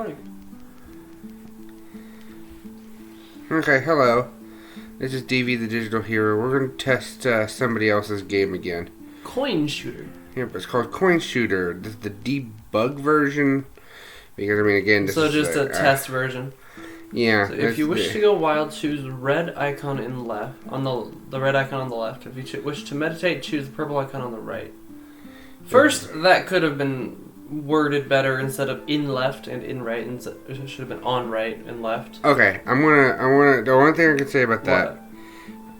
recording. Okay, hello. This is DV the Digital Hero. We're going to test somebody else's game again. Coin shooter. Yep, it's called Coin Shooter. This is the debug version. Because, I mean, again, this so is... just a test version. Yeah. So if you wish to go wild, choose red icon in left. On the red icon on the left. If you wish to meditate, choose the purple icon on the right. First, that could have been worded better instead of in left and in right. It should have been on right and left. Okay, I wanna. The one thing I can say about that,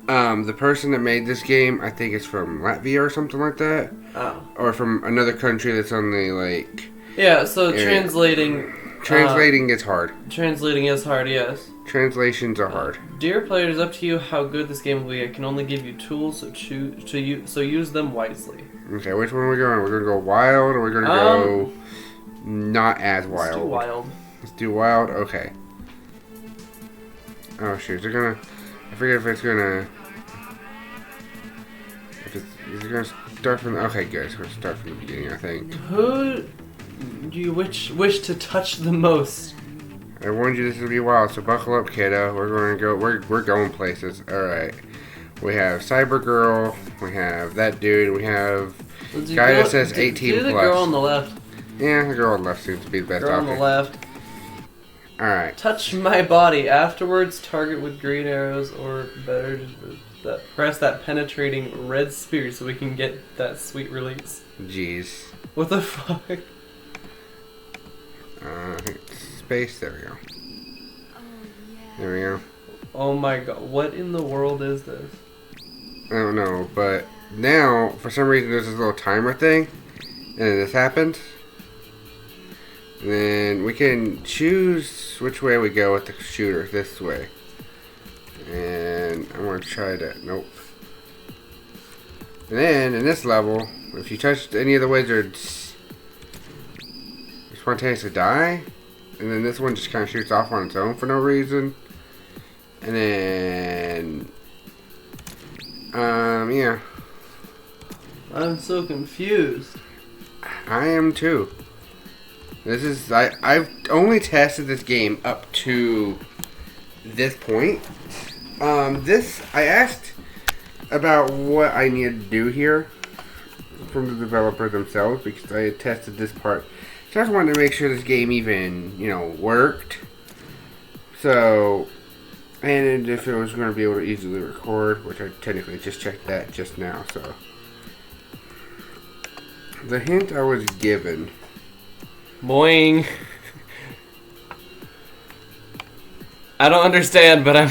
the person that made this game, I think it's from Latvia or something like that. Oh. Or from another country that's on the like. Yeah. So translating. Translating is hard. Translating is hard. Yes. Translations are hard. Dear player, it is up to you how good this game will be. I can only give you tools, so use them wisely. Okay, which one are we going? We're gonna go wild, or we're gonna go not as wild? Let's do wild. Let's do wild. Okay. Oh shoot, they're gonna. I forget if it's gonna. Is it gonna start from? Okay, good. It's gonna start from the beginning, I think. Who do you wish to touch the most? I warned you this would be wild, so buckle up, kiddo. We're gonna go. We're going places. All right. We have Cyber Girl. We have that dude. We have guy that says 18 do plus. The girl on the left. Yeah, the girl on the left seems to be the best Girl option. on the left. All right. Touch my body. Afterwards, target with green arrows, or better, press that penetrating red spear so we can get that sweet release. Jeez. What the fuck? Space. There we go. There we go. Oh my god! What in the world is this? I don't know, but now for some reason there's this little timer thing, and then this happens. And then we can choose which way we go with the shooter. This way. And I'm gonna try that. Nope. And then in this level, if you touch any of the wizards, you spontaneously die. And then this one just kind of shoots off on its own for no reason. And then, yeah. I'm so confused. I am too. This is, I've only tested this game up to this point. I asked about what I needed to do here from the developer themselves because I had tested this part. So I just wanted to make sure this game even, worked. So, and if it was going to be able to easily record, which I technically just checked that just now, so. The hint I was given. Boing. I don't understand, but I'm...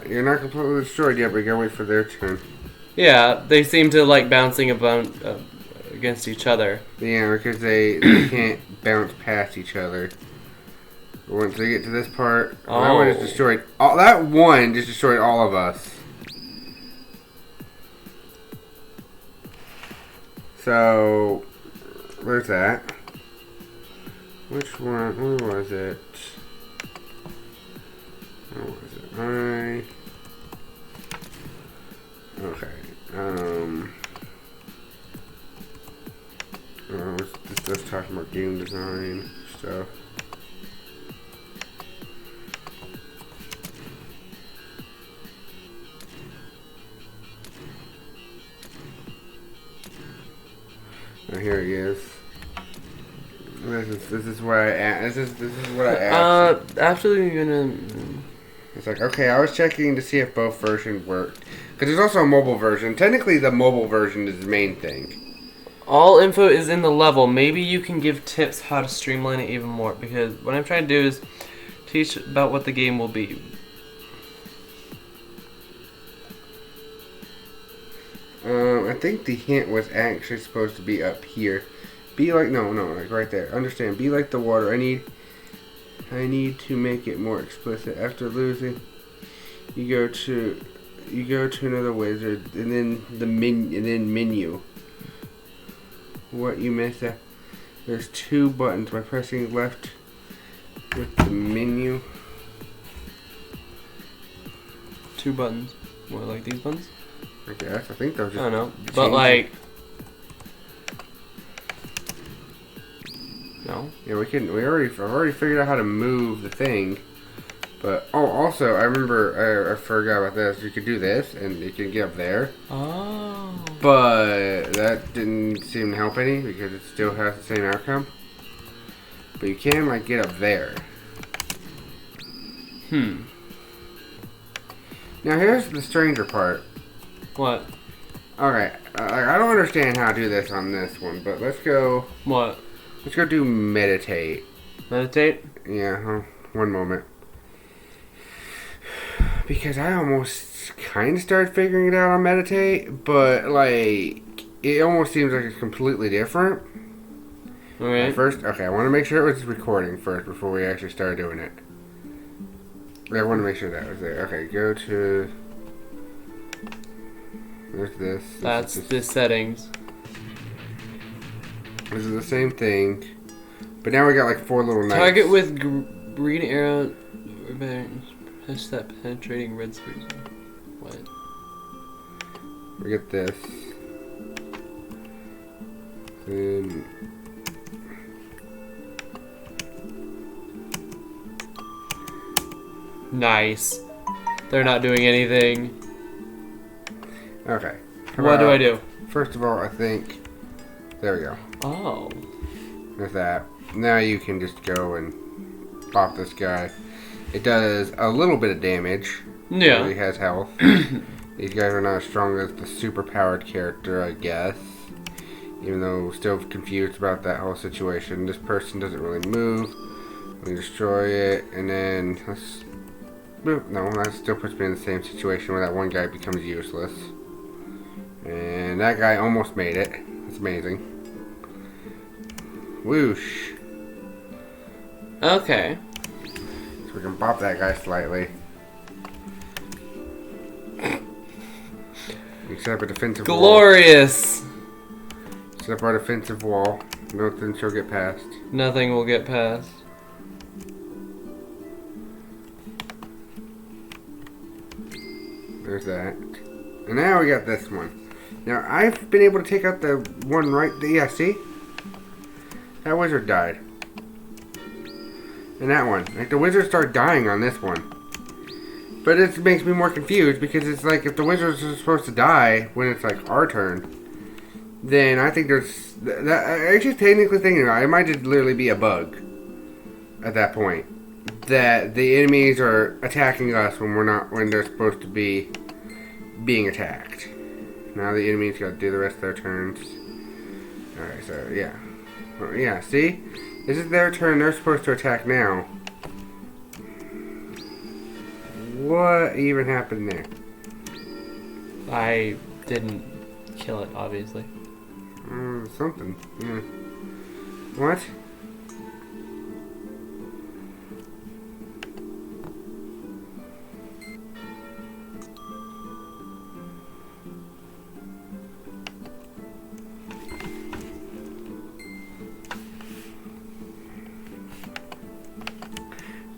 You're not completely destroyed yet, but you gotta wait for their turn. Yeah, they seem to like bouncing against each other. Yeah, because they can't bounce past each other. But once they get to this part, that one just destroyed. That one just destroyed all of us. So, where's that? Which one? Where was it? Where was it? Okay. Let's talk about game design stuff. Oh, here he is. This is what I asked. This is what I asked. After you're gonna. It's like, okay, I was checking to see if both versions worked. Because there's also a mobile version. Technically, the mobile version is the main thing. All info is in the level. Maybe you can give tips how to streamline it even more. Because what I'm trying to do is teach about what the game will be. I think the hint was actually supposed to be up here. Be like, no, like right there. Understand, be like the water. I need to make it more explicit. After losing, you go to another wizard, and then menu. What you missed? There's two buttons. By pressing left with the menu. Two buttons. What, like these buttons? I guess. I think those. I don't know, but like. No. Yeah, I've already figured out how to move the thing. But, oh, also, I remember, I forgot about this. You could do this, and you can get up there. Oh. But that didn't seem to help any, because it still has the same outcome. But you can, like, get up there. Now, here's the stranger part. What? Okay, I don't understand how to do this on this one, but let's go... What? Let's go do meditate. Meditate? Yeah, one moment. Because I almost kind of started figuring it out on meditate, but, like, it almost seems like it's completely different. Alright. First, okay, I want to make sure it was recording first before we actually start doing it. I want to make sure that was there. Okay, go to... There's this. That's the settings. This is the same thing. But now we got like 4 little knights. Target with green arrow. Press that penetrating red screen. What? We get this. Then... Nice. They're not doing anything. Okay. What do I do? First of all, I think... There we go. Oh. There's that. Now you can just go and pop this guy. It does a little bit of damage. Yeah. He has health. These guys are not as strong as the super powered character, I guess. Even though still confused about that whole situation. This person doesn't really move. We destroy it, and then let's... No, that still puts me in the same situation where that one guy becomes useless. And that guy almost made it. That's amazing. Whoosh. Okay. So we can bop that guy slightly. We set up a defensive wall. Glorious! Set up our defensive wall. Nothing shall get past. Nothing will get past. There's that. And now we got this one. Now, I've been able to take out the one right there. Yeah, see? That wizard died. And that one. Like, the wizards start dying on this one. But it makes me more confused because it's like if the wizards are supposed to die when it's like our turn, then I think there's... Actually, technically thinking about it, it might just literally be a bug at that point. That the enemies are attacking us when they're supposed to be being attacked. Now the enemies got to do the rest of their turns. Alright, so yeah. Well, yeah, see? This is their turn, they're supposed to attack now. What even happened there? I didn't kill it, obviously. Something. Yeah. What?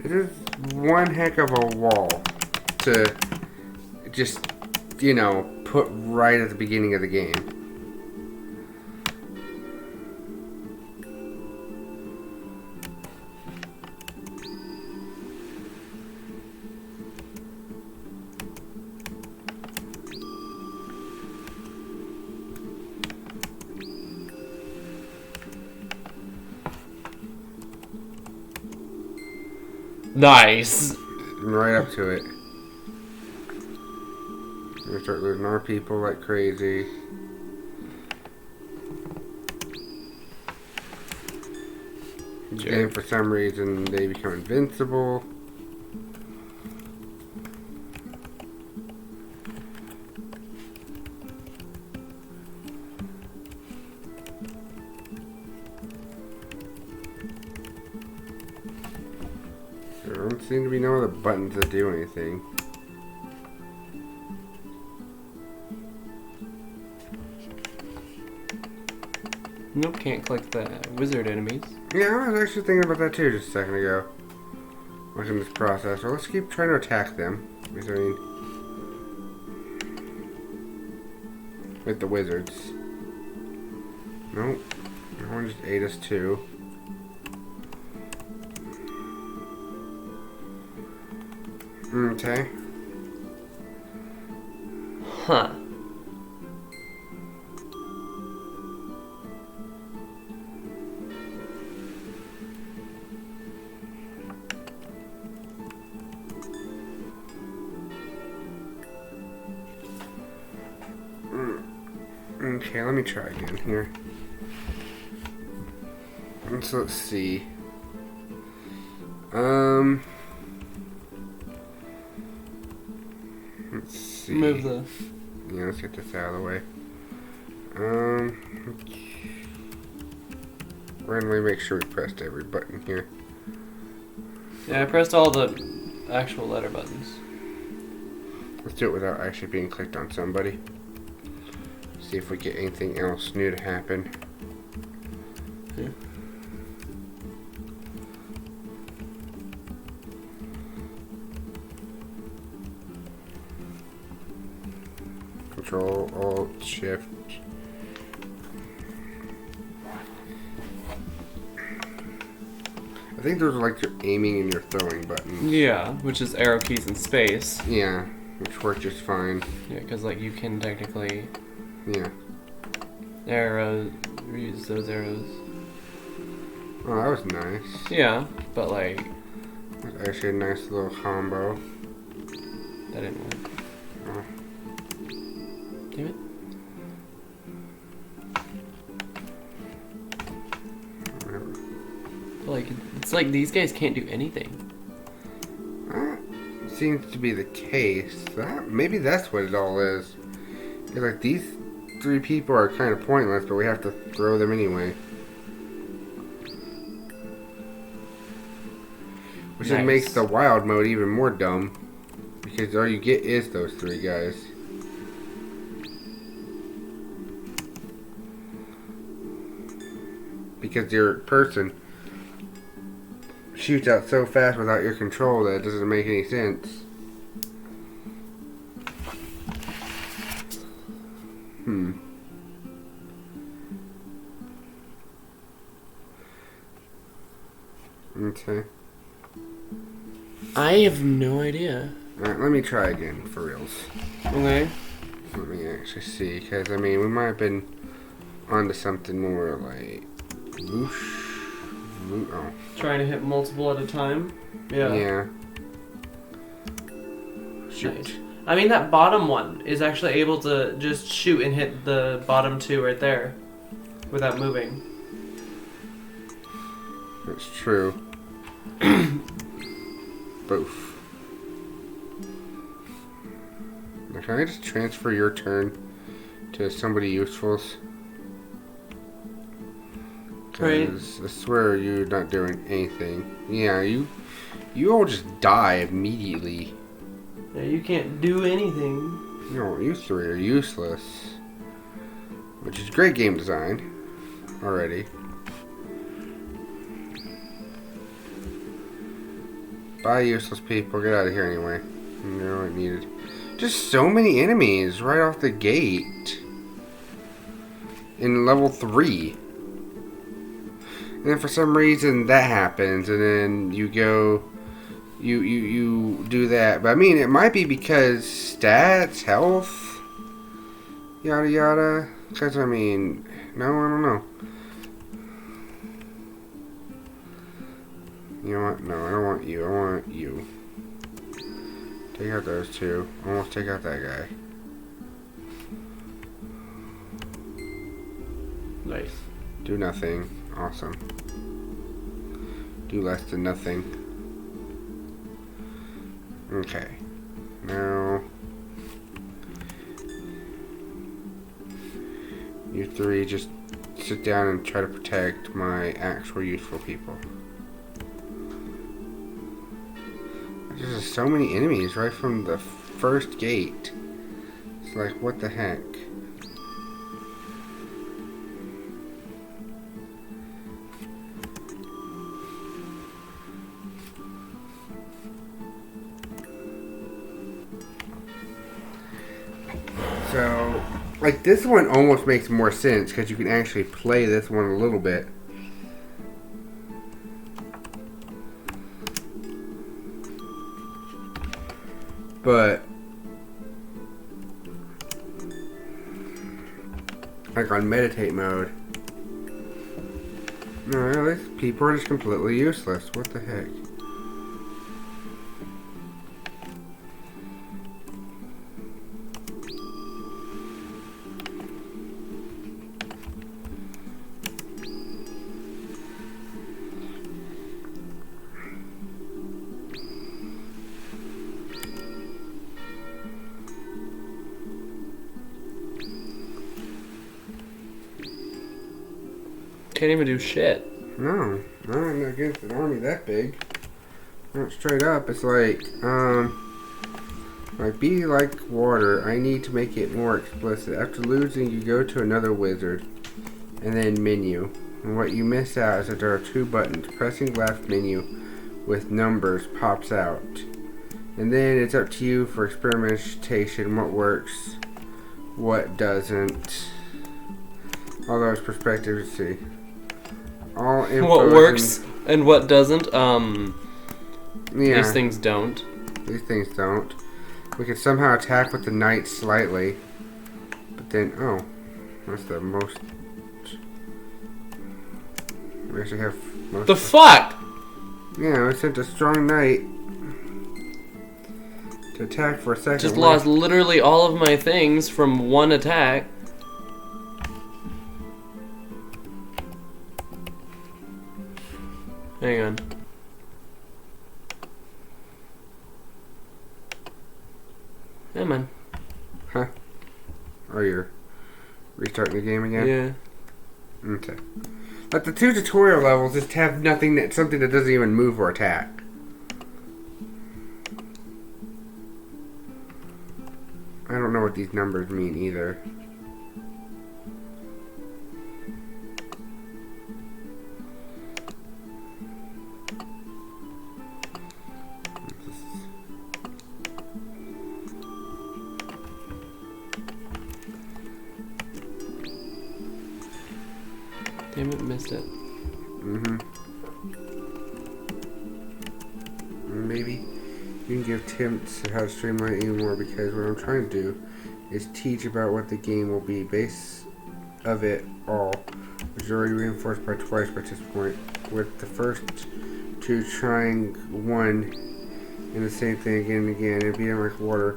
This is one heck of a wall to just, you know, put right at the beginning of the game. Nice. Right up to it. We start losing our people like crazy. And for some reason they become invincible. There don't seem to be no other buttons that do anything. Nope, can't click the wizard enemies. Yeah, I was actually thinking about that too just a second ago. Watching this process. Well, let's keep trying to attack them. Because, I mean... with the wizards. Nope. That one just ate us too. Okay. Huh. Okay, let me try again here. So let's see. Let's see. Move the. Yeah, let's get this out of the way. Randomly make sure we pressed every button here. Yeah, I pressed all the actual letter buttons. Let's do it without actually being clicked on somebody. See if we get anything else new to happen. Yeah. Control, Alt, Shift. I think those are like your aiming and your throwing buttons. Yeah, which is arrow keys and space. Yeah, which work just fine. Yeah, because like you can technically Yeah. use those arrows. Oh, that was nice. Yeah, but like That's actually a nice little combo. that didn't work. Oh. Damn it. Like, it's like these guys can't do anything. That seems to be the case. Maybe that's what it all is. It's like these three people are kind of pointless, but we have to throw them anyway. Which just makes the wild mode even more dumb. Because all you get is those three guys. Because your person shoots out so fast without your control that it doesn't make any sense. Okay. I have no idea. Alright, let me try again, for reals. Okay. Let me actually see, because, I mean, we might have been onto something more like... Whoosh. Oh. Trying to hit multiple at a time. Yeah. Yeah. Shoot. Nice. I mean, that bottom one is actually able to just shoot and hit the bottom two right there without moving. That's true. Boof. Now, can I just transfer your turn to somebody useful's? Right. Because I swear you're not doing anything. Yeah, you all just die immediately. Yeah, you can't do anything. No, you three are useless. Which is great game design. Already. Bye, useless people. Get out of here anyway. You know what needed. Just so many enemies right off the gate. In level 3. And then for some reason that happens, and then you go, you do that. But I mean, it might be because stats, health, yada yada. Because I mean, no, I don't know. You know what? No, I don't want you. I want you. Take out those two. Almost take out that guy. Nice. Do nothing. Awesome. Do less than nothing. Okay. Now, you three just sit down and try to protect my actual useful people. There's just so many enemies right from the first gate. It's like, what the heck? So, like, this one almost makes more sense because you can actually play this one a little bit. But like on meditate mode, no, these people are just completely useless. What the heck? Can't even do shit. No, not against an army that big. Not straight up. It's like be like water. I need to make it more explicit. After losing, you go to another wizard, and then menu. And what you miss out is that there are 2 buttons. Pressing left menu with numbers pops out, and then it's up to you for experimentation. What works, what doesn't. All those perspectives. See. All what works and what doesn't. Yeah. These things don't. These things don't. We can somehow attack with the knight slightly. But then, oh. That's the most... We actually have most... The fuck?! Yeah, we sent a strong knight to attack for a second. Just lost literally all of my things from one attack. Hang on. Hey, man. Huh? Oh, you're restarting the game again? Yeah. Okay. But the 2 tutorial levels just have something that doesn't even move or attack. I don't know what these numbers mean either. Damn it, missed it. Maybe you can give tips to how to streamline even more, because what I'm trying to do is teach about what the game will be, base of it all, which is already reinforced by twice by this point, with the first 2 trying one and the same thing again and again, and being like water.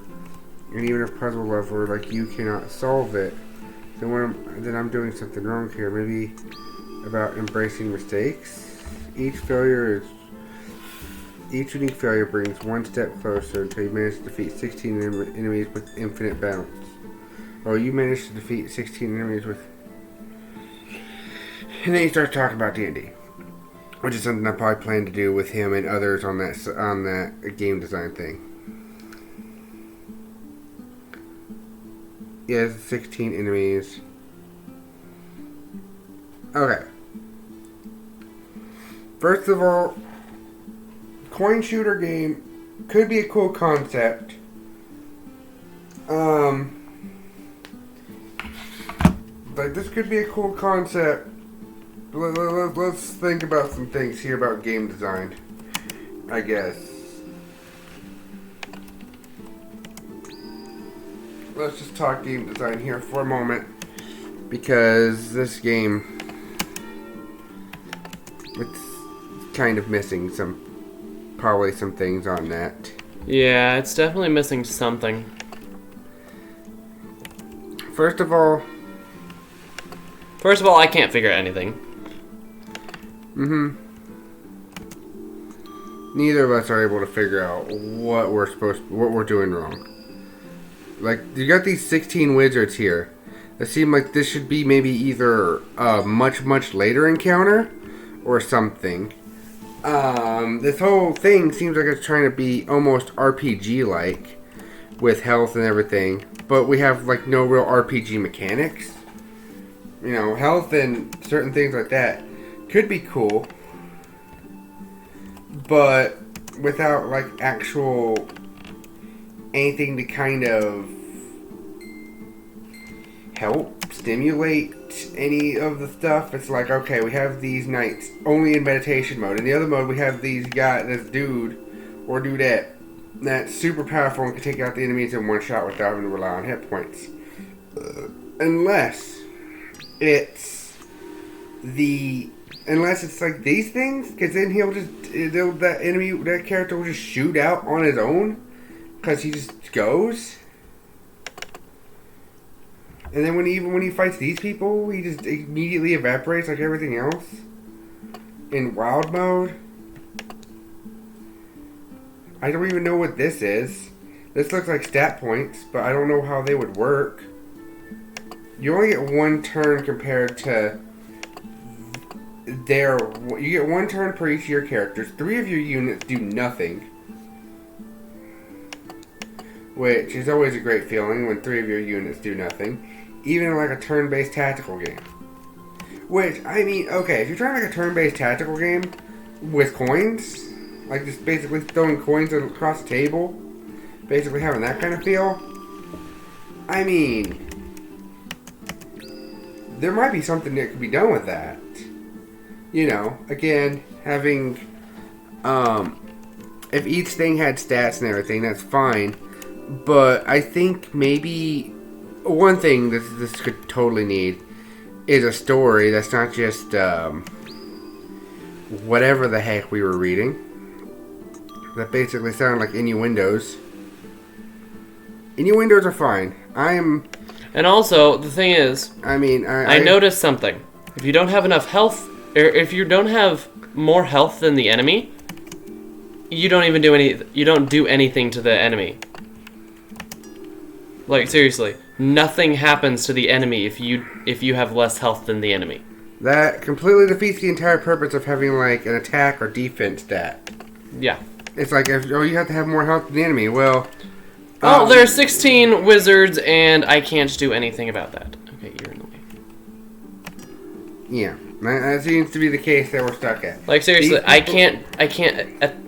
And even if puzzle level like you cannot solve it, then I'm doing something wrong here. Maybe about embracing mistakes. Each unique failure brings 1 step closer until you manage to defeat 16 enemies with infinite bounce. Oh, you managed to defeat 16 enemies with... And then he starts talking about D&D, which is something I probably plan to do with him and others on that game design thing. Yeah, 16 enemies. Okay. First of all, coin shooter game could be a cool concept. Like, this could be a cool concept. Let's think about some things here about game design, I guess. Let's just talk game design here for a moment, because this game, it's kind of missing probably some things on that. Yeah, it's definitely missing something. First of all, I can't figure out anything. Neither of us are able to figure out what we're doing wrong. Like, you got these 16 wizards here. It seemed like this should be maybe either a much later encounter or something. This whole thing seems like it's trying to be almost RPG-like with health and everything, but we have like no real RPG mechanics. You know, health and certain things like that could be cool, but without like actual anything to kind of help stimulate any of the stuff. It's like, okay, we have these knights only in meditation mode. In the other mode, we have this dude or dudette that's super powerful and can take out the enemies in one shot without having to rely on hit points. Unless it's like these things, because then that character will just shoot out on his own, because he just goes. And then when he fights these people, he just immediately evaporates like everything else in wild mode. I don't even know what this is. This looks like stat points, but I don't know how they would work. You only get one turn compared to you get one turn per each of your characters. 3 of your units do nothing, which is always a great feeling when 3 of your units do nothing, even in like a turn-based tactical game. Which, I mean, okay, if you're trying like a turn-based tactical game with coins, like just basically throwing coins across the table, basically having that kind of feel, I mean, there might be something that could be done with that. You know, again, having, if each thing had stats and everything, that's fine. But I think maybe one thing that this could totally need is a story that's not just, whatever the heck we were reading. That basically sound like innuendos. Innuendos are fine. And also, the thing is, I mean, I noticed something. If you don't have enough health, or if you don't have more health than the enemy, you don't even you don't do anything to the enemy. Like, seriously, nothing happens to the enemy if you have less health than the enemy. That completely defeats the entire purpose of having, like, an attack or defense stat. Yeah. It's like, you have to have more health than the enemy. Well... there are 16 wizards, and I can't do anything about that. Okay, you're in the way. Yeah. That seems to be the case that we're stuck at. Like, seriously, I can't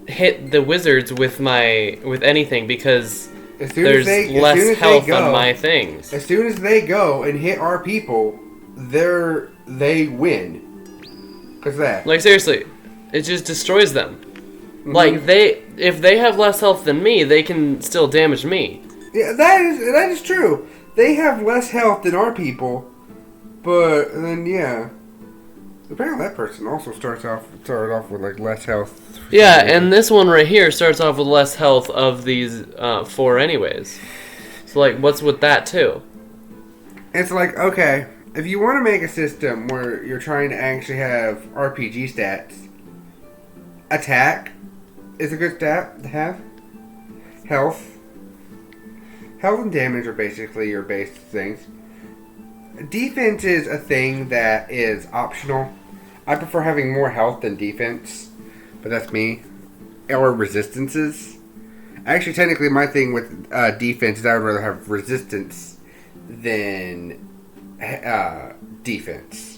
hit the wizards with anything because there's less health on my things. As soon as they go and hit our people, they win. Because that. Like, seriously, it just destroys them. Mm-hmm. Like, if they have less health than me, they can still damage me. Yeah, that is true. They have less health than our people, but then yeah. Apparently that person also started off with like less health. Yeah, and this one right here starts off with less health of these 4 anyways. So like, what's with that too? It's like, okay, if you want to make a system where you're trying to actually have RPG stats, attack is a good stat to have. Health and damage are basically your base things. Defense is a thing that is optional. I prefer having more health than defense, but that's me. Or resistances. Actually, technically, my thing with defense is I would rather have resistance than defense.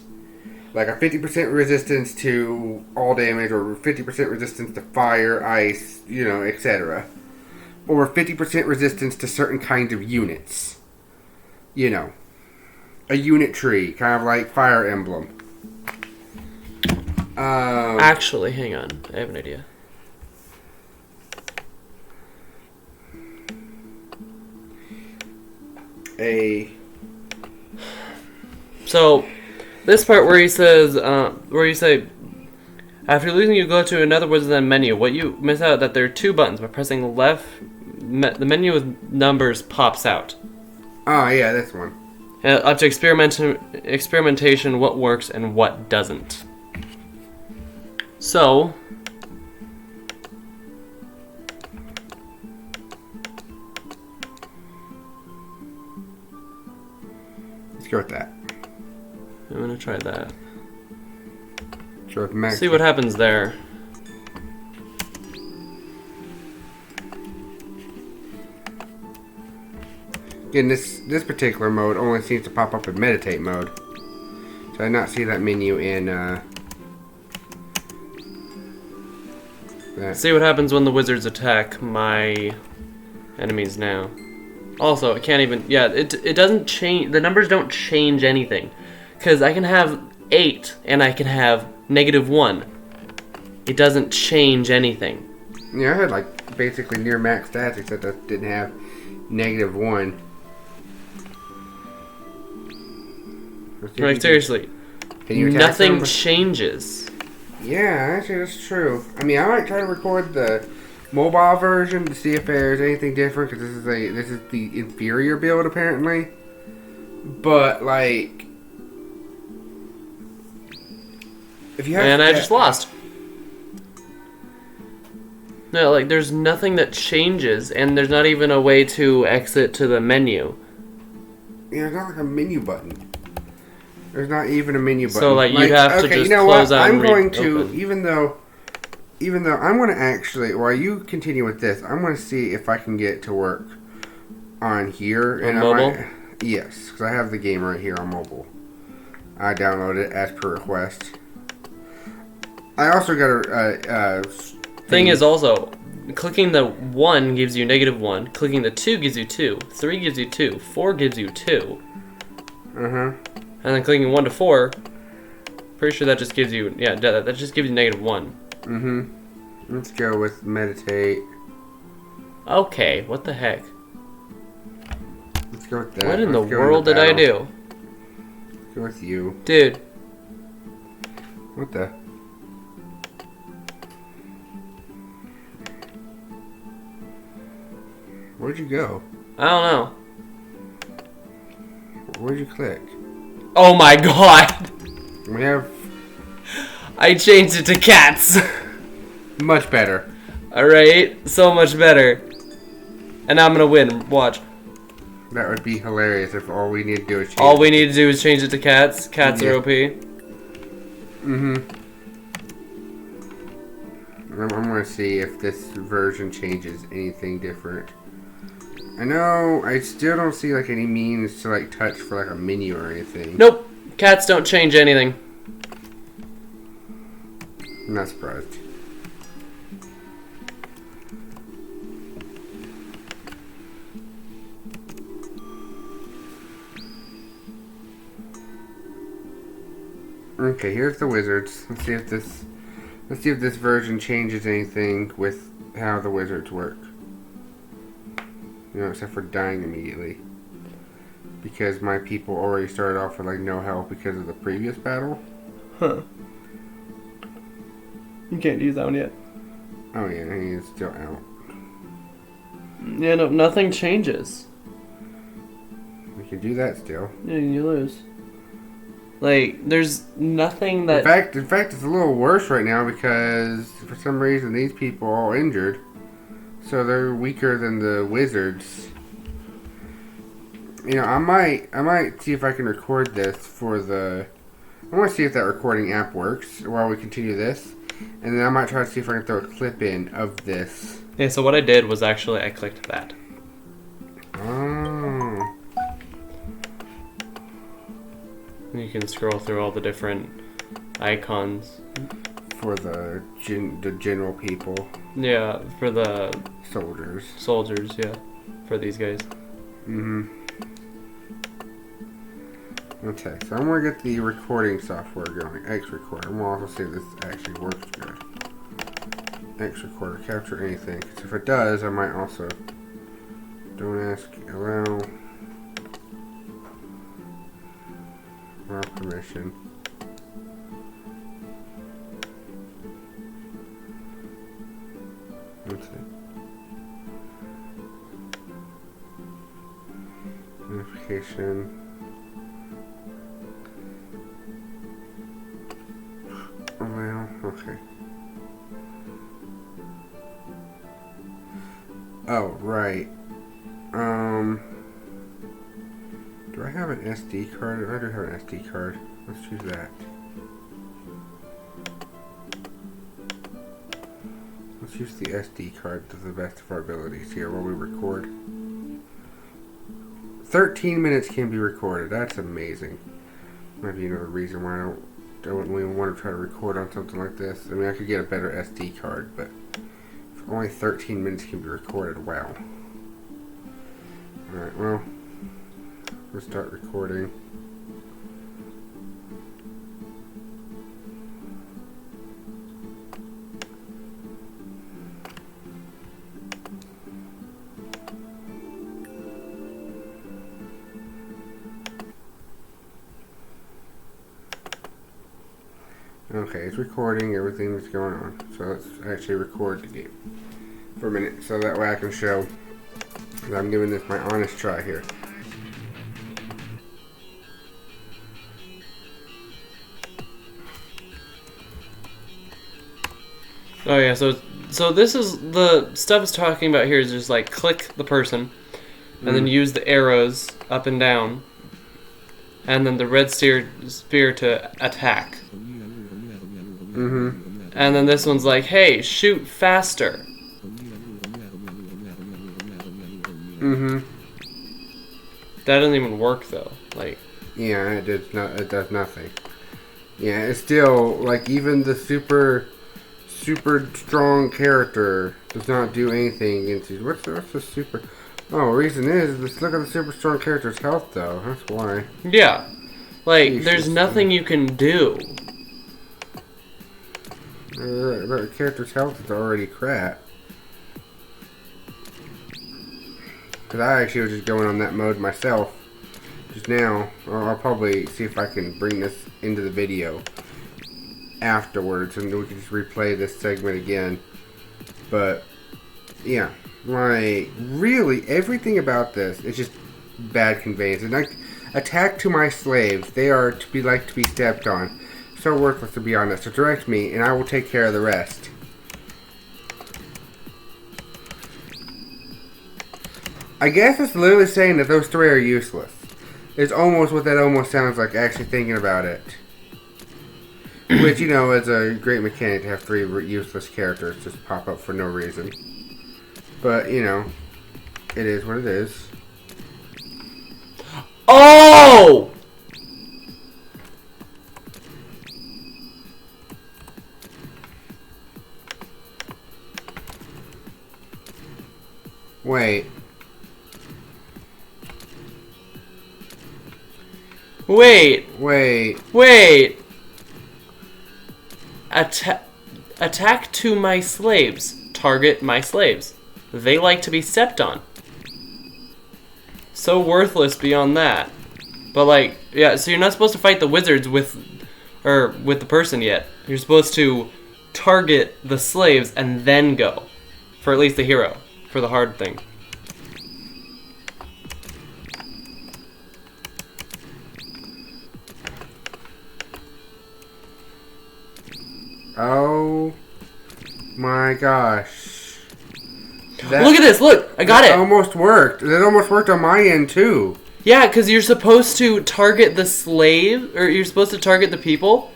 Like a 50% resistance to all damage, or 50% resistance to fire, ice, etc. Or 50% resistance to certain kinds of units. A unit tree, kind of like Fire Emblem. Actually, hang on. I have an idea. So, this part where he says, where you say, after losing you go to another wizard then menu. What you miss out that there are 2 buttons. By pressing left, the menu with numbers pops out. Oh, yeah, this one. Up to experimentation, what works and what doesn't. So, let's go with that. I'm gonna try that. Sure, max. See what happens there. Again, this particular mode only seems to pop up in meditate mode. So I did not see that menu in that. See what happens when the wizards attack my enemies now. Also, it can't even... Yeah, it doesn't change... The numbers don't change anything. Because I can have 8 and I can have -1. It doesn't change anything. Yeah, I had like basically near max stats, except I didn't have -1. Like, seriously. Can you attack nothing them? changes. Yeah, actually, that's true. I mean, I might try to record the mobile version to see if there's anything different, because this is the inferior build apparently. But like, if you have and I just lost. No, like there's nothing that changes, and there's not even a way to exit to the menu. Yeah, it's not like a menu button. There's not even a menu button. So like you have to okay, just you know close what? out I'm and going to reopen. even though I'm going to actually, while you continue with this, I'm going to see if I can get to work on here. On mobile? Yes, because I have the game right here on mobile. I downloaded it as per request. I also got a Thing is also, clicking the 1 gives you -1, clicking the 2 gives you 2, 3 gives you 2, 4 gives you 2. Uh-huh. And then clicking 1 to 4, pretty sure that just gives you, yeah, that just gives you -1. Mm-hmm. Let's go with meditate. Okay, what the heck? Let's go with that. What in the Let's go world into did I battle. do? Let's go with you. Dude. What the? Where'd you go? I don't know. Where'd you click? Oh my god! We have I changed it to cats! much better. Alright, so much better. And now I'm gonna win, watch. That would be hilarious if all we need to do is change. All we need to do is change it to cats. Cats are OP. Mm-hmm. I'm gonna see if this version changes anything different. I know I still don't see like any means to like touch for like a menu or anything. Nope. Cats don't change anything. I'm not surprised. Okay, here's the wizards. Let's see if this version changes anything with how the wizards work. You know, except for dying immediately. Because my people already started off with like no health because of the previous battle. Huh. You can't use that one yet. Oh yeah, he is still out. Yeah, no, nothing changes. We can do that still. Yeah, you lose. Like, there's nothing that... In fact, it's a little worse right now because for some reason these people are all injured. So they're weaker than the wizards. You know, I might see if I can record this for the... I want to see if that recording app works while we continue this. And then I might try to see if I can throw a clip in of this. Yeah, so what I did was actually I clicked that. Oh. You can scroll through all the different icons. For the general people. Yeah, for the... Soldiers. Soldiers, yeah. For these guys. Mm-hmm. Okay, so I'm going to get the recording software going. X Recorder. I'm going to also see if this actually works good. X Recorder, capture anything. Because if it does, I might also... Don't ask, allow... Allow permission. Let's see. Notification. Well, okay. Oh, right. Do I have an SD card? I do have an SD card. Let's choose that. Let's use the SD card to the best of our abilities here while we record. 13 minutes can be recorded. That's amazing. Might be another reason why I wouldn't even want to try to record on something like this. I mean, I could get a better SD card, but if only 13 minutes can be recorded, wow. Alright, well, let's start recording. Okay, it's recording everything that's going on. So let's actually record the game for a minute, so that way I can show that I'm giving this my honest try here. Oh yeah, so this is the stuff it's talking about here is just like click the person, and then use the arrows up and down, and then the red spear to attack. And then this one's like, hey, shoot faster. That doesn't even work though. Like. Yeah, it does nothing. Yeah, it's still like even the super strong character does not do anything against these. What's the super? Oh, reason is let's look at the super strong character's health though. That's why. Yeah, like there's nothing you can do. The character's health is already crap. Because I actually was just going on that mode myself just now. I'll probably see if I can bring this into the video afterwards and we can just replay this segment again. But yeah, like really everything about this is just bad conveyance. And like, attack to my slaves, they are to be stepped on. So worthless, to be honest. So direct me and I will take care of the rest. I guess it's literally saying that those three are useless. It's almost what that almost sounds like, actually thinking about it. Which, you know, is a great mechanic to have three useless characters just pop up for no reason. But, you know, it is what it is. Oh! Wait. Wait. Attack to my slaves. Target my slaves. They like to be stepped on. So worthless beyond that. But like, yeah, so you're not supposed to fight the wizards with the person yet. You're supposed to target the slaves and then go. For at least the hero. For the hard thing. Oh my gosh. Look at this, look! I got it! It almost worked. It almost worked on my end too. Yeah, because you're supposed to target the slave, or you're supposed to target the people.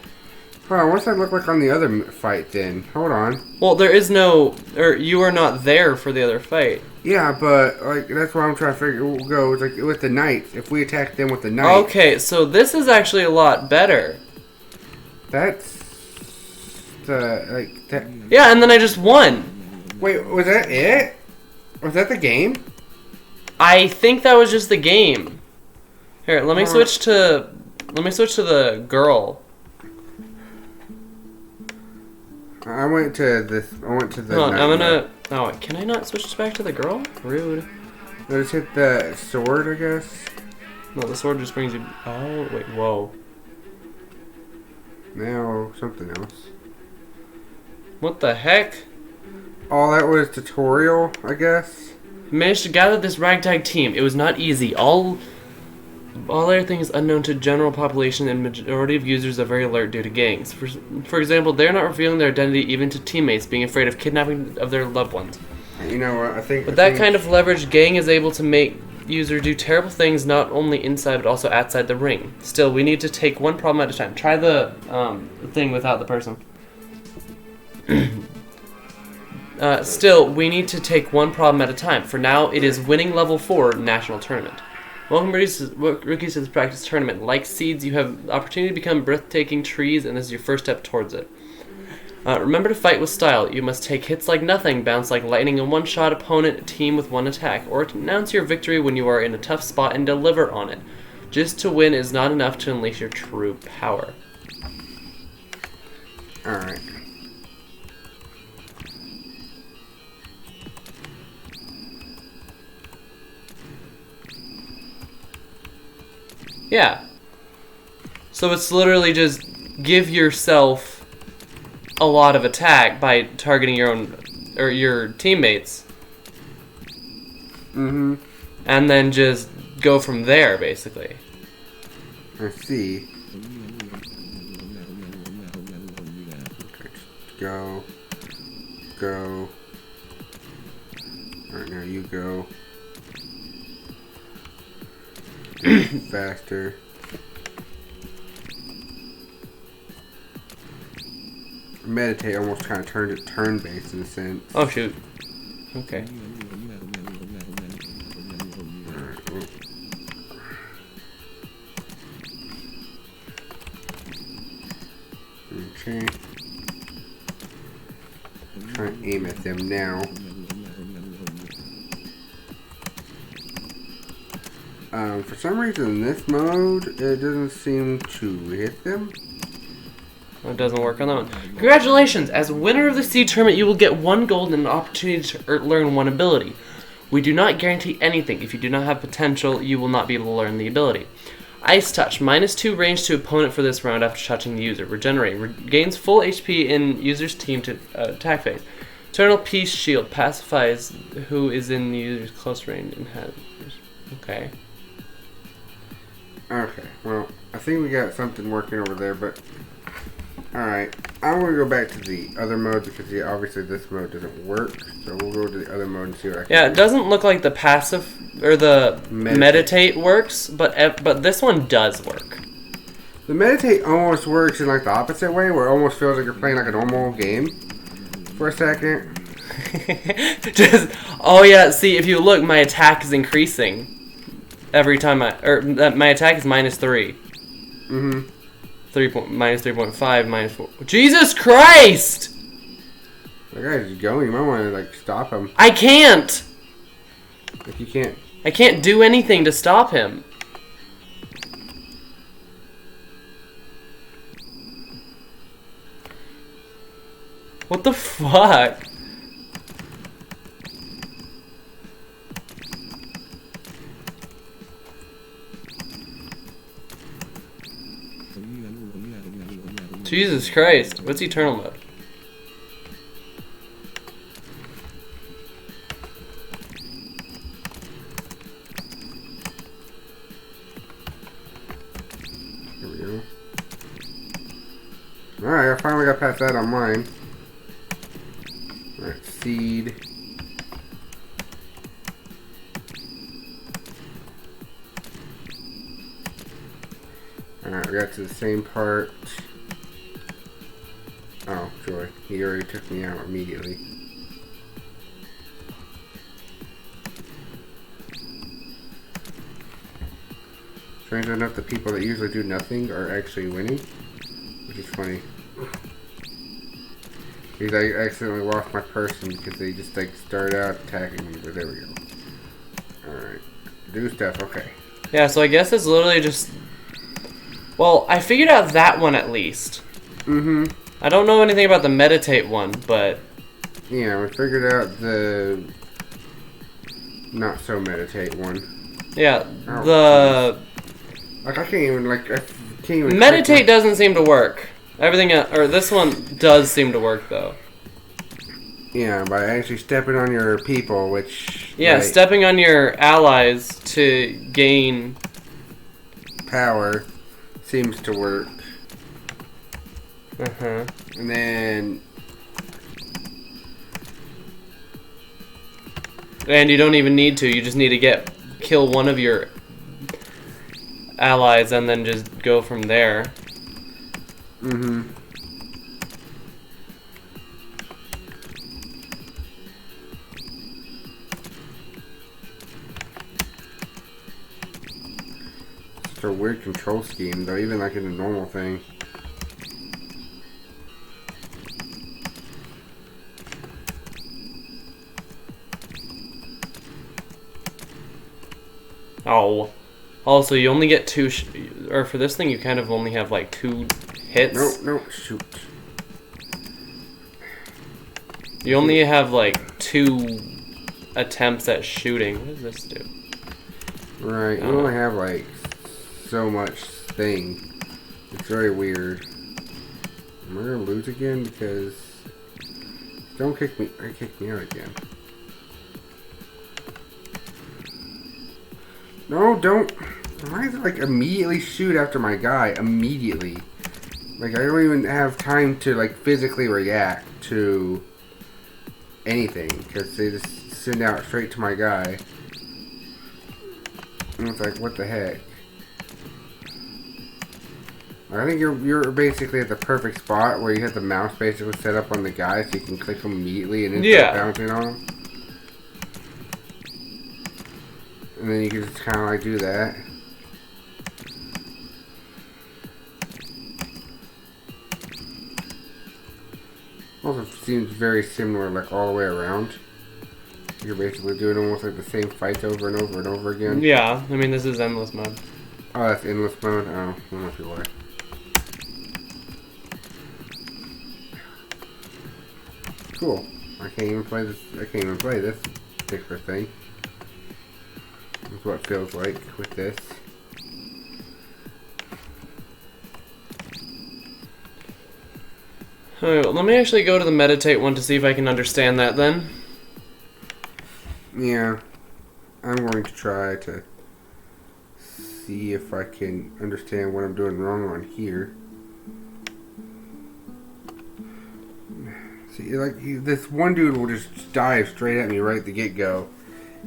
Hold on, what's that look like on the other fight then? Hold on. Well, there is no, or you are not there for the other fight. Yeah, but like that's what I'm trying to figure. We'll go it's like with the knights. If we attack them with the knights. Okay, so this is actually a lot better. That's like that. Yeah, and then I just won. Wait, was that it? Was that the game? I think that was just the game. Here, let me switch to the girl. I went to the. Hold on, I'm gonna. Oh, can I not switch back to the girl? Rude. I just hit the sword, I guess. No, the sword just brings you. Oh wait, whoa. Now something else. What the heck? Oh, that was tutorial, I guess. Managed to gather this ragtag team. It was not easy. All everything is unknown to general population, and majority of users are very alert due to gangs. For example, they're not revealing their identity even to teammates, being afraid of kidnapping of their loved ones. You know what? I think. With that kind of leverage, gang is able to make user do terrible things not only inside but also outside the ring. Still, we need to take one problem at a time. Try the thing without the person. Still, we need to take one problem at a time. For now, it is winning level 4 national tournament. Welcome rookies to this practice tournament. Like seeds, you have the opportunity to become breathtaking trees, and this is your first step towards it. Remember to fight with style. You must take hits like nothing, bounce like lightning, and one-shot opponent team with one attack, or announce your victory when you are in a tough spot and deliver on it. Just to win is not enough to unleash your true power. Alright. Yeah. So it's literally just give yourself a lot of attack by targeting your own or your teammates. Mm-hmm. And then just go from there, basically. I see. Okay, go. Go. Alright, now you go. Faster. Meditate almost kind of turned it turn-based in a sense. Oh, shoot. Okay. Alright, well. Okay. Try and aim at them now. For some reason in this mode, it doesn't seem to hit them. Well, it doesn't work on that one. Congratulations! As winner of the Seed Tournament, you will get 1 gold and an opportunity to learn 1 ability. We do not guarantee anything. If you do not have potential, you will not be able to learn the ability. Ice Touch. -2 range to opponent for this round after touching the user. Regenerate. Regains full HP in user's team to attack phase. Eternal Peace Shield. Pacifies who is in the user's close range and has... Okay. Okay, well, I think we got something working over there, but... Alright, I'm going to go back to the other mode because obviously this mode doesn't work. So we'll go to the other mode and see what I can do. Yeah, it doesn't look like the passive or the meditate works, but this one does work. The meditate almost works in like the opposite way, where it almost feels like you're playing like a normal game for a second. Oh yeah, see, if you look, my attack is increasing every time my attack is -3. Mm-hmm. -3.5, -4. Jesus Christ! That guy's just going. You might want to like stop him. I can't. If you can't. I can't do anything to stop him. What the fuck? Jesus Christ. What's eternal mode? Here we go. Alright, I finally got past that on mine. Alright, seed. Alright, we got to the same part. Oh, joy. He already took me out immediately. Strange enough, the people that usually do nothing are actually winning, which is funny. Because I accidentally lost my person because they just like started out attacking me, but there we go. Alright. Do stuff, okay. Yeah, so I guess it's literally just... Well, I figured out that one at least. Mm-hmm. I don't know anything about the meditate one, but... Yeah, we figured out the... not so meditate one. Yeah, Oh, the... Like, I can't even, like, I can't even... Meditate doesn't seem to work. Everything, or this one does seem to work, though. Yeah, by actually stepping on your people, which... Yeah, like, stepping on your allies to gain... power seems to work. Uh-huh. And then... And you don't even need to, you just need to kill one of your allies and then just go from there. Mm-hmm. It's a weird control scheme, though, even like in a normal thing. Oh. Also, you only get 2... or for this thing, you kind of only have, like, 2 hits. No, shoot. You only have, like, 2 attempts at shooting. What does this do? Right, you only have, like, so much thing. It's very weird. Am I gonna lose again? Because don't kick me. Kick me out again. No, don't. Why does it like immediately shoot after my guy? Immediately. Like I don't even have time to like physically react to anything because they just send out straight to my guy. And it's like, what the heck? I think you're basically at the perfect spot where you have the mouse basically set up on the guy so you can click him immediately and then start bouncing on him. And then you can just kind of like do that. Also seems very similar like all the way around. You're basically doing almost like the same fights over and over and over again. Yeah, I mean this is endless mode. Oh, that's endless mode? Oh, I don't know why. Cool. I can't even play this. I can't even play this particular thing. That's what it feels like with this. Alright, well, let me actually go to the meditate one to see if I can understand that then. Yeah. I'm going to try to see if I can understand what I'm doing wrong on here. See, like this one dude will just dive straight at me right at the get-go,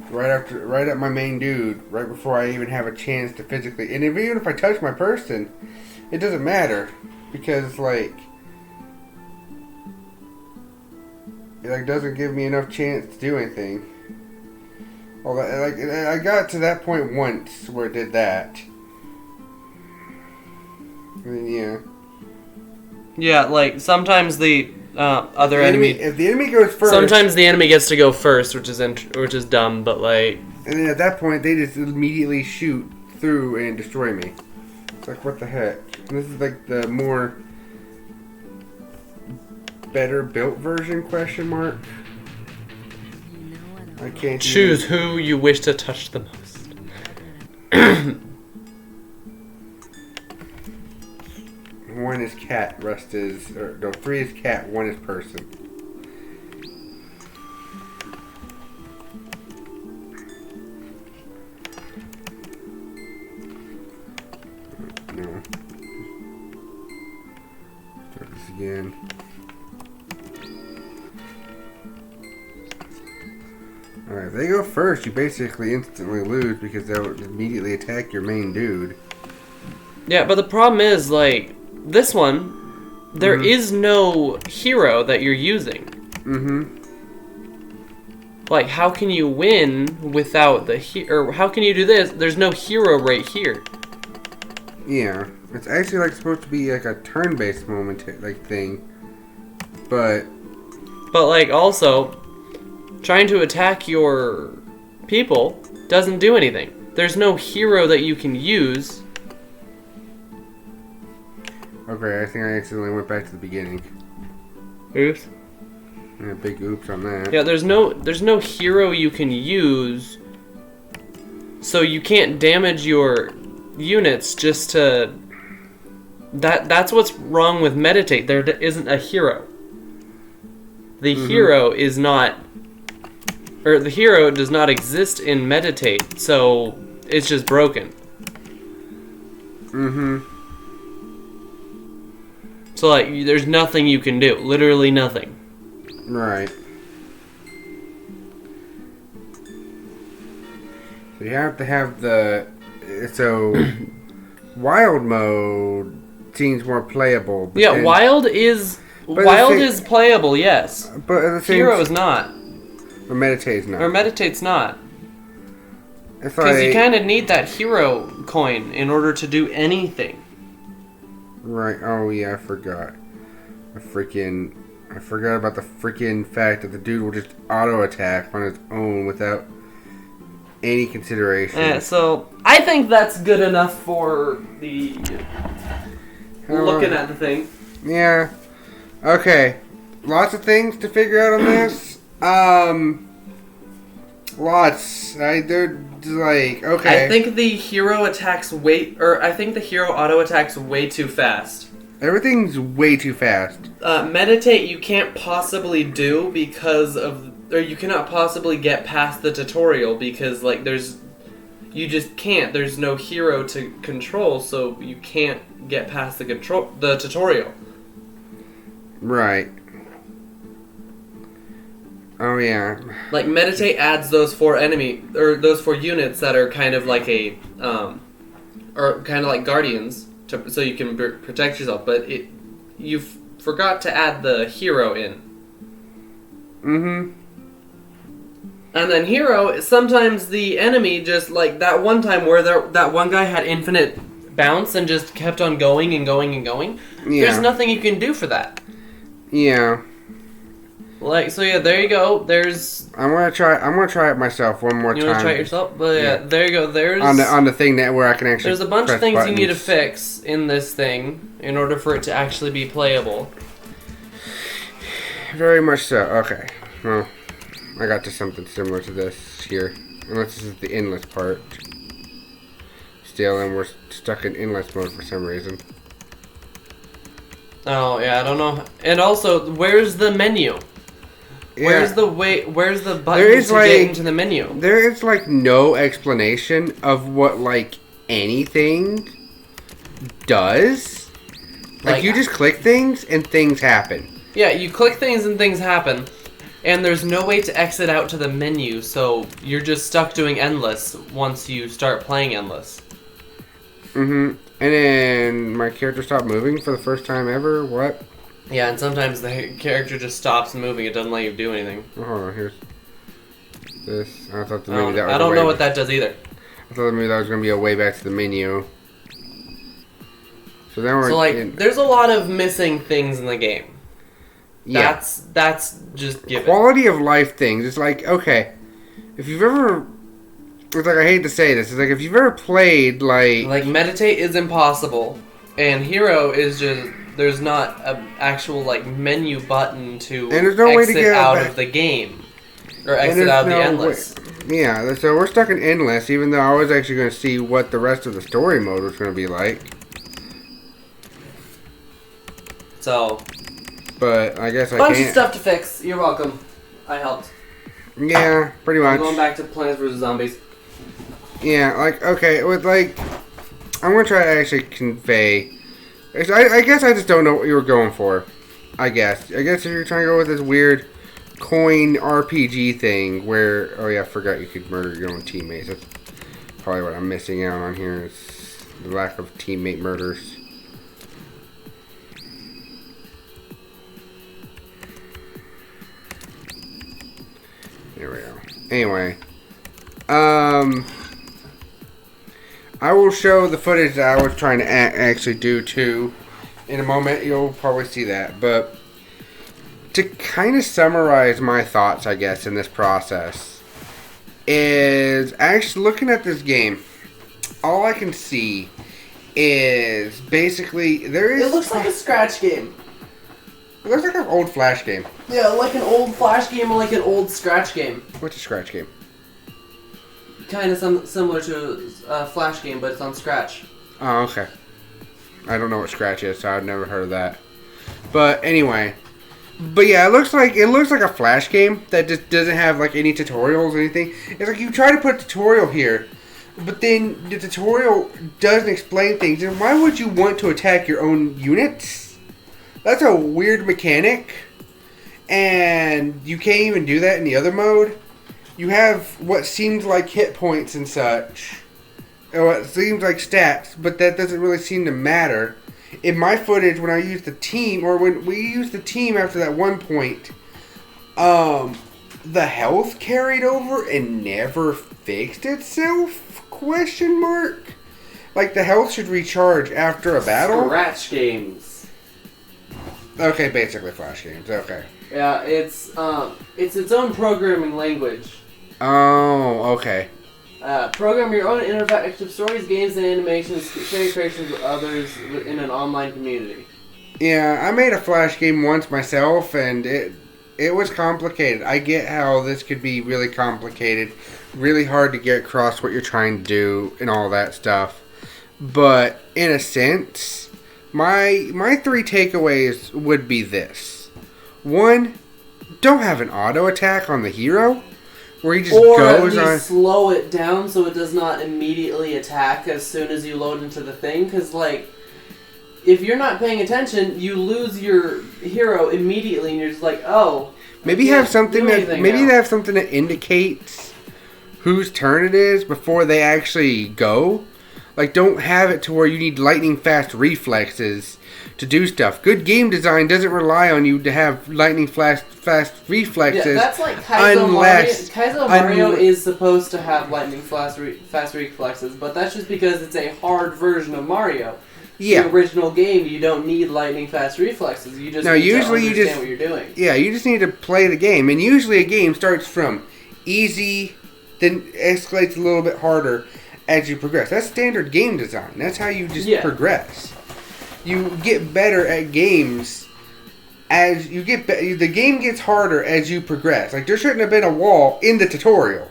right at my main dude, right before I even have a chance to physically. And even if I touch my person, it doesn't matter because like it like doesn't give me enough chance to do anything. Although, like I got to that point once where it did that. I mean, yeah. Yeah, like sometimes the other enemy. If the enemy goes first, sometimes the enemy gets to go first, which is dumb. But like, and then at that point, they just immediately shoot through and destroy me. It's like, what the heck? And this is like the more better built version? Question mark. I can't choose who you wish to touch the most. One is cat, rest is... Or, no, 3 is cat, 1 is person. No. Start this again. Alright, if they go first, you basically instantly lose because they'll immediately attack your main dude. Yeah, but the problem is, like... This one, there is no hero that you're using. Like, how can you win without the or how can you do this? There's no hero right here. Yeah, it's actually like supposed to be like a turn-based moment like thing, but like also, trying to attack your people doesn't do anything. There's no hero that you can use. Okay, I think I accidentally went back to the beginning. Oops. Yeah, big oops on that. Yeah, there's no hero you can use, so you can't damage your units just to... That's what's wrong with Meditate. There isn't a hero. The hero is not... Or the hero does not exist in Meditate, so it's just broken. So, like, there's nothing you can do. Literally nothing. Right. So you have to have the... So, wild mode seems more playable. But yeah, wild is... Wild is playable, yes. But at the same hero is not. Or Meditate's not. Or Meditate's not. Because you kind of need that hero coin in order to do anything. Right. Oh, yeah, I forgot. I forgot about the freaking fact that the dude will just auto-attack on his own without any consideration. So, I think that's good enough for the... looking at the thing. Yeah. Okay. Lots of things to figure out on this. Lots. They're like, okay. I think the hero attacks I think the hero auto-attacks way too fast. Everything's way too fast. Meditate you can't possibly do because of... Or you cannot possibly get past the tutorial because, like, you just can't. There's no hero to control, so you can't get past the tutorial. Right. Oh, yeah. Like, Meditate adds those 4 units that are kind of like or kind of like guardians, so you can protect yourself, but you forgot to add the hero in. Mm-hmm. And then hero, sometimes the enemy just, like, that one time where that one guy had infinite bounce and just kept on going and going and going. Yeah. There's nothing you can do for that. Yeah. Like, so yeah, there you go. I'm gonna try it myself one more time. You wanna try it yourself? But yeah, there you go. There's on the thing that where I can actually. There's a bunch of things buttons. you need to fix in this thing in order for it to actually be playable. Very much so. Okay. Well, I got to something similar to this here. Unless this is the endless part. Still, and we're stuck in endless mode for some reason. Oh yeah, I don't know. And also, where's the menu? Yeah. Where's the button to get into the menu? There is like no explanation of what like anything does. Like you just click things and things happen. Yeah, you click things and things happen. And there's no way to exit out to the menu, so you're just stuck doing endless once you start playing endless. Mm-hmm. And then my character stopped moving for the first time ever. What? Yeah, and sometimes the character just stops moving. It doesn't let you do anything. Oh, hold on. Here's this. I thought maybe that was I don't know what that does either. I thought maybe that was going to be a way back to the menu. So then we're there's a lot of missing things in the game. Yeah. That's just given. Quality of life things. It's like, okay, if you've ever... It's like, I hate to say this. It's like, if you've ever played, like... Meditate is impossible. And Hero is just... There's not an actual, like, menu button to and there's no way to get out of the game. Or exit out of the endless. Yeah, so we're stuck in endless, even though I was actually going to see what the rest of the story mode was going to be like. So... But I guess I can't. Bunch of stuff to fix. You're welcome. I helped. Yeah, pretty much. I'm going back to Plants vs. Zombies. Yeah, like, okay, with, like... I'm going to try to actually convey... I guess I just don't know what you were going for. I guess if you're trying to go with this weird coin RPG thing where... Oh, yeah, I forgot you could murder your own teammates. That's probably what I'm missing out on here is the lack of teammate murders. There we go. Anyway. I will show the footage that I was trying to actually do too. In a moment, you'll probably see that. But to kind of summarize my thoughts, I guess, in this process, is actually looking at this game, all I can see is basically there is... It looks like a Scratch game. It looks like an old Flash game. Yeah, like an old Flash game or like an old Scratch game. What's a Scratch game? Kind of similar to a Flash game, but it's on Scratch. Oh, okay. I don't know what Scratch is, so I've never heard of that. But anyway, but yeah, it looks like a Flash game that just doesn't have like any tutorials or anything. It's like you try to put a tutorial here, but then the tutorial doesn't explain things. And why would you want to attack your own units? That's a weird mechanic, and you can't even do that in the other mode. You have what seems like hit points and such, or what seems like stats, but that doesn't really seem to matter. In my footage, when I used the team, or when we used the team after that one point, the health carried over and never fixed itself? Question mark? Like the health should recharge after a battle? Scratch games. Okay, basically Flash games. Okay. Yeah, it's its own programming language. Oh, okay. Program your own interactive stories, games, and animations. Share creations with others in an online community. Yeah, I made a Flash game once myself, and it was complicated. I get how this could be really complicated, really hard to get across what you're trying to do, and all that stuff. But in a sense, My three takeaways would be this. One, don't have an auto attack on the hero where he just goes at least on. slow it down so it does not immediately attack as soon as you load into the thing. Because, like, if you're not paying attention, you lose your hero immediately, and you're just like, oh. Maybe have something that indicates whose turn it is before they actually go. Like, don't have it to where you need lightning fast reflexes to do stuff. Good game design doesn't rely on you to have lightning fast reflexes. Yeah, that's like Kaizo Mario. Kaizo Mario is supposed to have lightning fast reflexes, but that's just because it's a hard version of Mario. Yeah. The original game, you don't need lightning fast reflexes. You just need to understand what you're doing. Yeah, you just need to play the game. And usually a game starts from easy, then escalates a little bit harder as you progress. That's standard game design. That's how you just progress. You get better at games as you get the game gets harder as you progress. Like, there shouldn't have been a wall in the tutorial.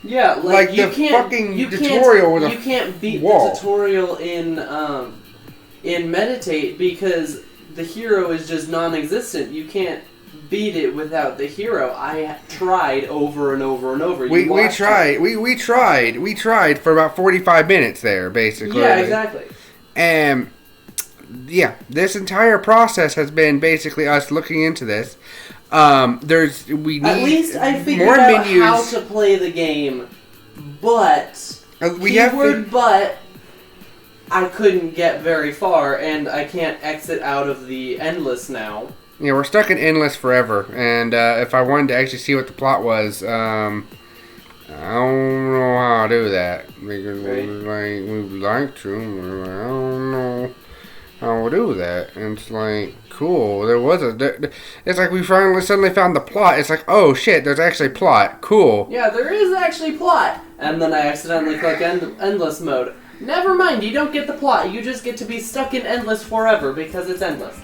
Yeah, like you the fucking tutorial was a wall. You can't beat the tutorial in Meditate because the hero is just non-existent. You can't beat it without the hero. I tried over and over and over. We tried for about 45 minutes there, basically. Yeah, exactly. And yeah, this entire process has been basically us looking into this. We need at least I figured more out menus. How to play the game, but but I couldn't get very far, and I can't exit out of the endless now. Yeah, we're stuck in endless forever, and if I wanted to actually see what the plot was, I don't know how to do that because we'd like to, but I don't know how to do that. And it's like, cool. It's like we suddenly found the plot. It's like, oh shit, there's actually plot. Cool. Yeah, there is actually plot, and then I accidentally click endless mode. Never mind, you don't get the plot. You just get to be stuck in endless forever because it's endless.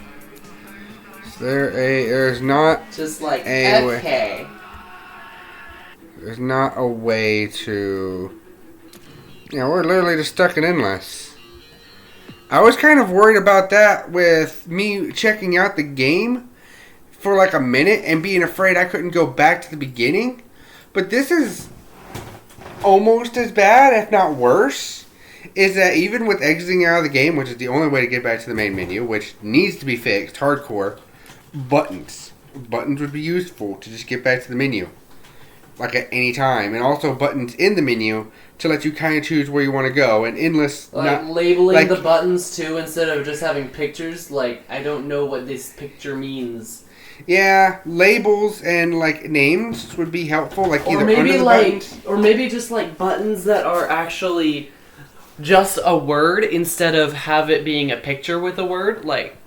There's not just like okay. There's not a way to. We're literally just stuck in endless. I was kind of worried about that with me checking out the game for like a minute and being afraid I couldn't go back to the beginning. But this is almost as bad, if not worse. Is that even with exiting out of the game, which is the only way to get back to the main menu, which needs to be fixed, hardcore, buttons. Buttons would be useful to just get back to the menu. Like at any time. And also buttons in the menu to let you kind of choose where you want to go. And endless... Like labeling the buttons too instead of just having pictures. Like, I don't know what this picture means. Yeah, labels and like names would be helpful. Like either under the buttons. Or maybe just like buttons that are actually... just a word instead of have it being a picture with a word. Like,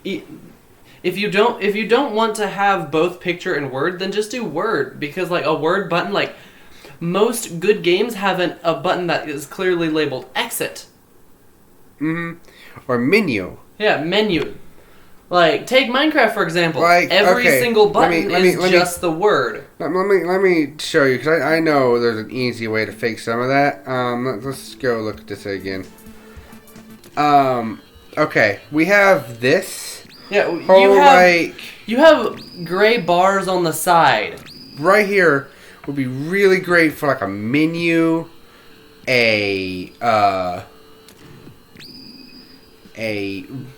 if you don't want to have both picture and word, then just do word, because like a word button, like most good games have a button that is clearly labeled exit. Or menu. Yeah, menu. Like, take Minecraft for example. Like, every single button is just the word. Let me show you, because I know there's an easy way to fix some of that. Let's go look at this again. Okay, we have this. Yeah, you have gray bars on the side. Right here would be really great for like a menu,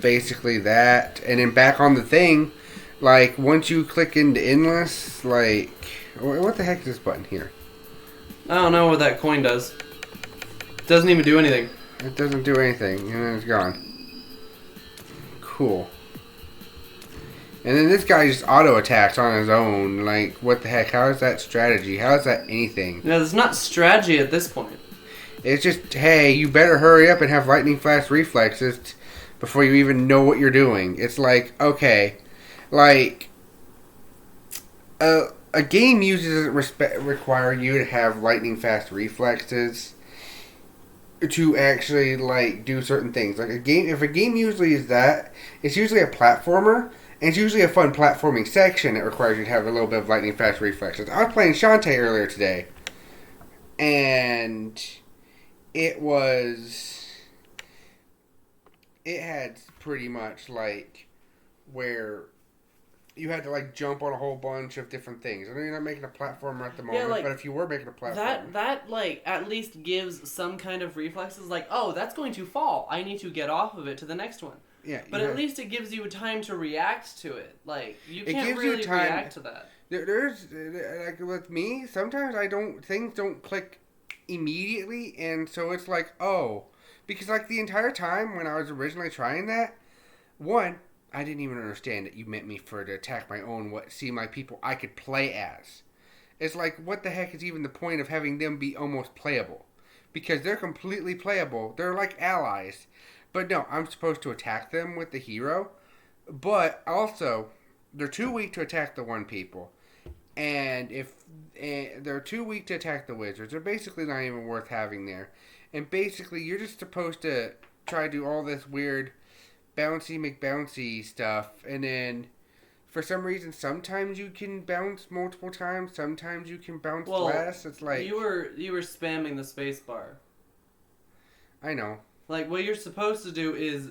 basically that, and then back on the thing, like once you click into endless, like what the heck is this button here? I don't know what that coin does. It doesn't even do anything. It doesn't do anything, and then it's gone. Cool. And then this guy just auto attacks on his own. Like, what the heck? How is that strategy? How is that anything? No, it's not strategy at this point. It's just, hey, you better hurry up and have lightning fast reflexes before you even know what you're doing. It's like, okay, like, a game usually doesn't require you to have lightning fast reflexes to actually, like, do certain things. Like, if a game usually is that, it's usually a platformer, and it's usually a fun platforming section that requires you to have a little bit of lightning fast reflexes. I was playing Shantae earlier today, and it was it had pretty much like where you had to like jump on a whole bunch of different things. I know you're not making a platformer at the moment, like, but if you were making a platformer, that like at least gives some kind of reflexes. Like, oh, that's going to fall. I need to get off of it to the next one. yeah. But at least it gives you time to react to it. Like, you can't gives really you time, react to that. There's like with me, sometimes things don't click immediately, and so it's like, oh, because like the entire time when I was originally trying that, one, I didn't even understand that you meant me to attack my own what seemed like people I could play as. It's like, what the heck is even the point of having them be almost playable? Because they're completely playable. They're like allies. But no, I'm supposed to attack them with the hero. But also, they're too weak to attack the one people. And if they're too weak to attack the wizards, they're basically not even worth having there. And basically, you're just supposed to try to do all this weird bouncy McBouncy stuff, and then for some reason, sometimes you can bounce multiple times, sometimes you can bounce less. It's like you were spamming the space bar. I know. Like, what you're supposed to do is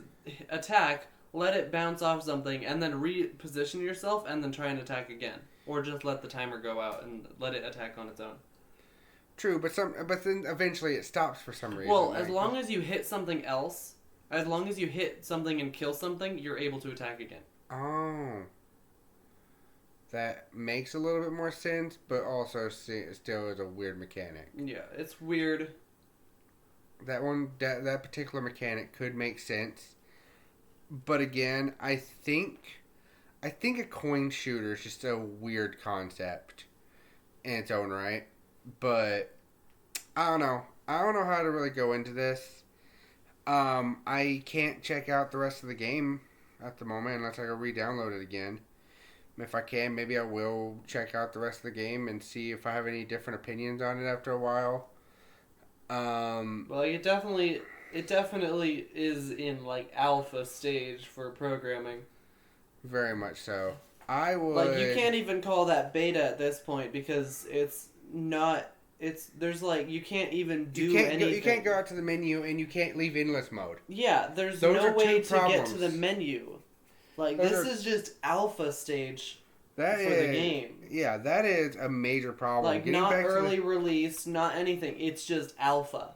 attack, let it bounce off something, and then reposition yourself, and then try and attack again, or just let the timer go out and let it attack on its own. True, but then eventually it stops for some reason. Well, as long as you hit something else. As long as you hit something and kill something, you're able to attack again. Oh. That makes a little bit more sense, but also still is a weird mechanic. Yeah, it's weird. That particular mechanic could make sense. But again, I think a coin shooter is just a weird concept in its own right. But I don't know. I don't know how to really go into this. I can't check out the rest of the game at the moment unless I go re-download it again. If I can, maybe I will check out the rest of the game and see if I have any different opinions on it after a while. Well, it definitely is in like alpha stage for programming. Very much so. I would like you can't even call that beta at this point because it's not. There's like you can't even do anything. You can't go out to the menu and you can't leave endless mode. Yeah, there's no way to get to the menu. Like this is just alpha stage for the game. Yeah, that is a major problem. Like not early release, not anything. It's just alpha.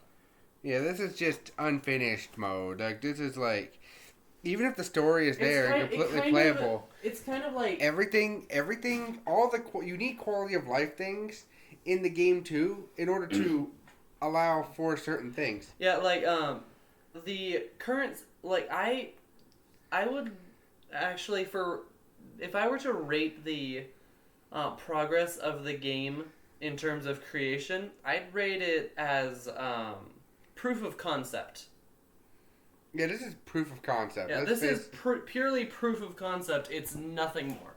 Yeah, this is just unfinished mode. Like this is like even if the story is there and completely playable, it's kind of like everything, all the unique quality of life things in the game too, in order to allow for certain things. Yeah, like the current I would actually if I were to rate the progress of the game in terms of creation, I'd rate it as proof of concept. Yeah, this is proof of concept. Yeah, this is purely proof of concept. It's nothing more.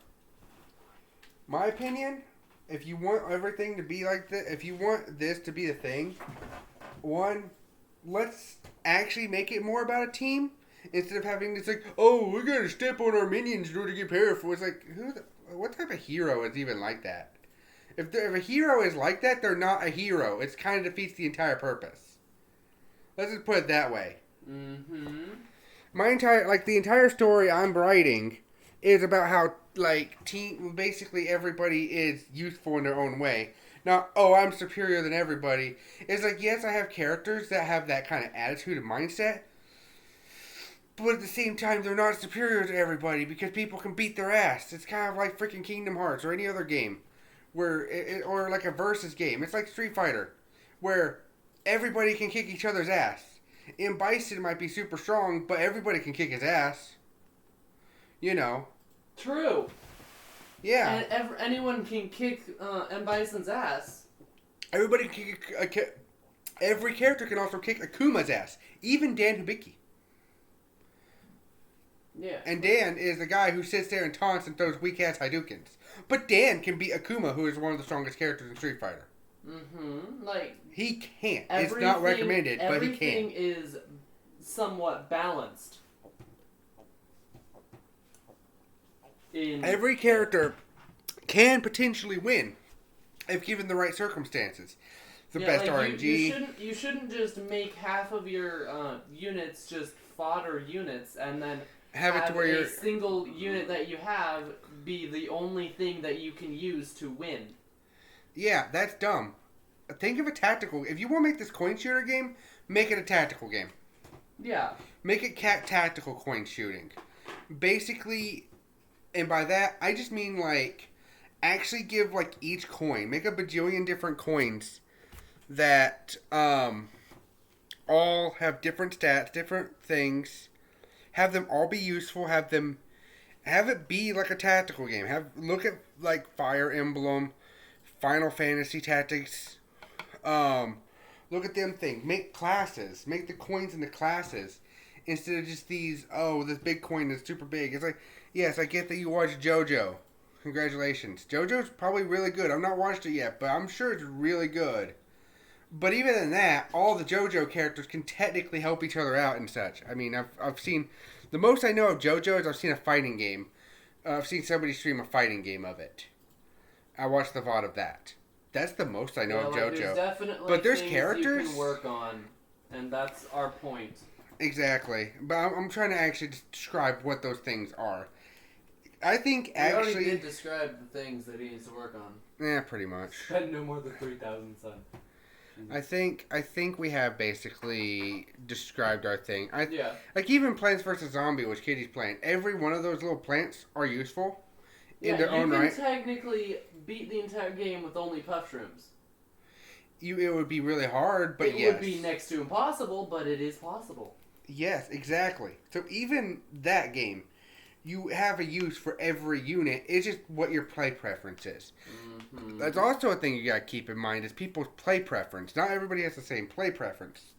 My opinion, if you want everything to be like this, if you want this to be the thing, one, let's actually make it more about a team instead of having this like, oh, we're gonna step on our minions in order to get powerful. It's like, what type of hero is even like that? If a hero is like that, they're not a hero. It kind of defeats the entire purpose. Let's just put it that way. Mm-hmm. The entire story I'm writing is about how basically everybody is useful in their own way. Not, oh, I'm superior than everybody. It's like, yes, I have characters that have that kind of attitude and mindset, but at the same time, they're not superior to everybody because people can beat their ass. It's kind of like freaking Kingdom Hearts or any other game, or like a versus game. It's like Street Fighter, where everybody can kick each other's ass. M. Bison might be super strong, but everybody can kick his ass. You know. True. Yeah. And anyone can kick M. Bison's ass. Everybody can kick... Every character can also kick Akuma's ass. Even Dan Hibiki. Yeah. And Dan is the guy who sits there and taunts and throws weak-ass Hadoukens. But Dan can beat Akuma, who is one of the strongest characters in Street Fighter. Mm-hmm. He can't. It's not recommended, but he can. Everything is somewhat balanced. Every character can potentially win if given the right circumstances. the best RNG. You shouldn't just make half of your units just fodder units and then have it to where a single unit that you have be the only thing that you can use to win. Yeah, that's dumb. Think of a tactical. If you want to make this coin shooter game, make it a tactical game. Yeah. Make it tactical coin shooting. Basically, and by that, I just mean like, actually give like each coin, make a bajillion different coins that all have different stats, different things. Have them all be useful. Have it be like a tactical game. Look at like Fire Emblem, Final Fantasy Tactics. Look at them things. Make classes. Make the coins into classes. Instead of just these, this big coin is super big. It's like, yes, I get that you watched JoJo. Congratulations. JoJo's probably really good. I've not watched it yet, but I'm sure it's really good. But even in that, all the JoJo characters can technically help each other out and such. I mean, I've seen... The most I know of JoJo is I've seen a fighting game. I've seen somebody stream a fighting game of it. I watched the VOD of that. That's the most I know of JoJo. There's definitely but there's things characters you can work on, and that's our point. Exactly. But I'm trying to actually describe what those things are. I think actually... You already did describe the things that he needs to work on. Yeah, pretty much. Spend no more than 3,000 sun. I think we have basically described our thing. Yeah. Like even Plants vs. Zombie, which Kitty's playing, every one of those little plants are useful in their own right. You can technically beat the entire game with only puff shrooms. It would be really hard, but yes. It would be next to impossible, but it is possible. Yes, exactly. So even that game, you have a use for every unit. It's just what your play preference is. Mm-hmm. That's also a thing you gotta keep in mind is people's play preference. Not everybody has the same play preference.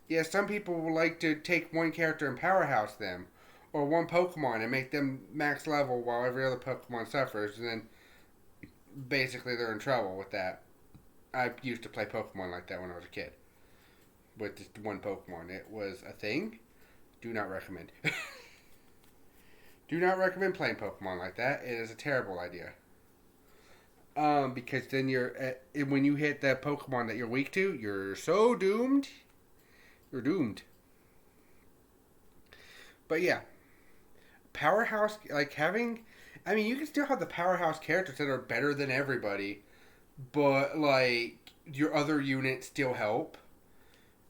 Yeah, some people will like to take one character and powerhouse them, or one Pokemon and make them max level while every other Pokemon suffers, and then basically they're in trouble with that. I used to play Pokemon like that when I was a kid. With just one Pokemon. It was a thing. Do not recommend. Do not recommend playing Pokemon like that. It is a terrible idea. Because then when you hit that Pokemon that you're weak to, you're so doomed. You're doomed. But yeah. Powerhouse, like having... I mean, you can still have the powerhouse characters that are better than everybody. But, like, your other units still help.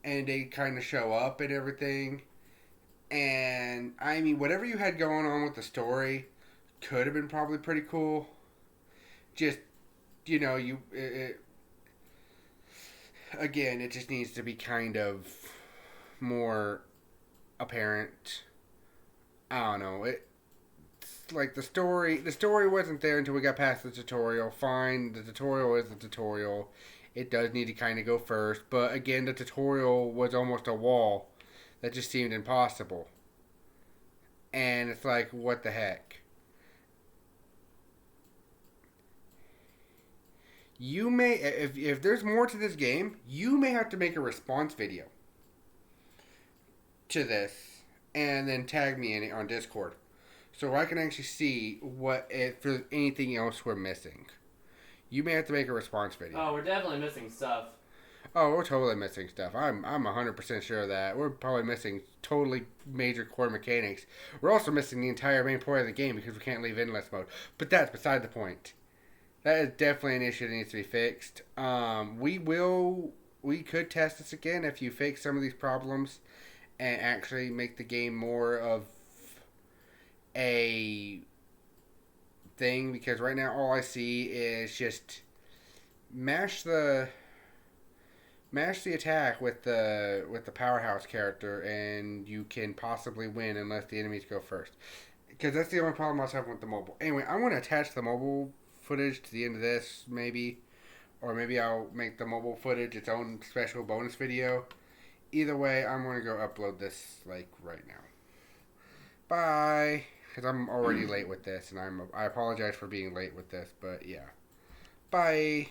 And they kind of show up and everything. And, I mean, whatever you had going on with the story could have been probably pretty cool. Just, again, it just needs to be kind of more apparent. I don't know. It's like the story wasn't there until we got past the tutorial. Fine, the tutorial is the tutorial. It does need to kind of go first. But, again, the tutorial was almost a wall. That just seemed impossible. And it's like, what the heck? You may, if there's more to this game, you may have to make a response video to this. And then tag me in it on Discord. So I can actually see if there's anything else we're missing. You may have to make a response video. Oh, we're definitely missing stuff. Oh, we're totally missing stuff. I'm 100% sure of that. We're probably missing totally major core mechanics. We're also missing the entire main point of the game because we can't leave endless mode. But that's beside the point. That is definitely an issue that needs to be fixed. We could test this again if you fix some of these problems and actually make the game more of a thing. Because right now all I see is just mash the attack with the powerhouse character, and you can possibly win unless the enemies go first. Because that's the only problem I was having with the mobile. Anyway, I'm going to attach the mobile footage to the end of this, maybe. Or maybe I'll make the mobile footage its own special bonus video. Either way, I'm going to go upload this, like, right now. Bye! Because I'm already late with this, and I apologize for being late with this, but yeah. Bye!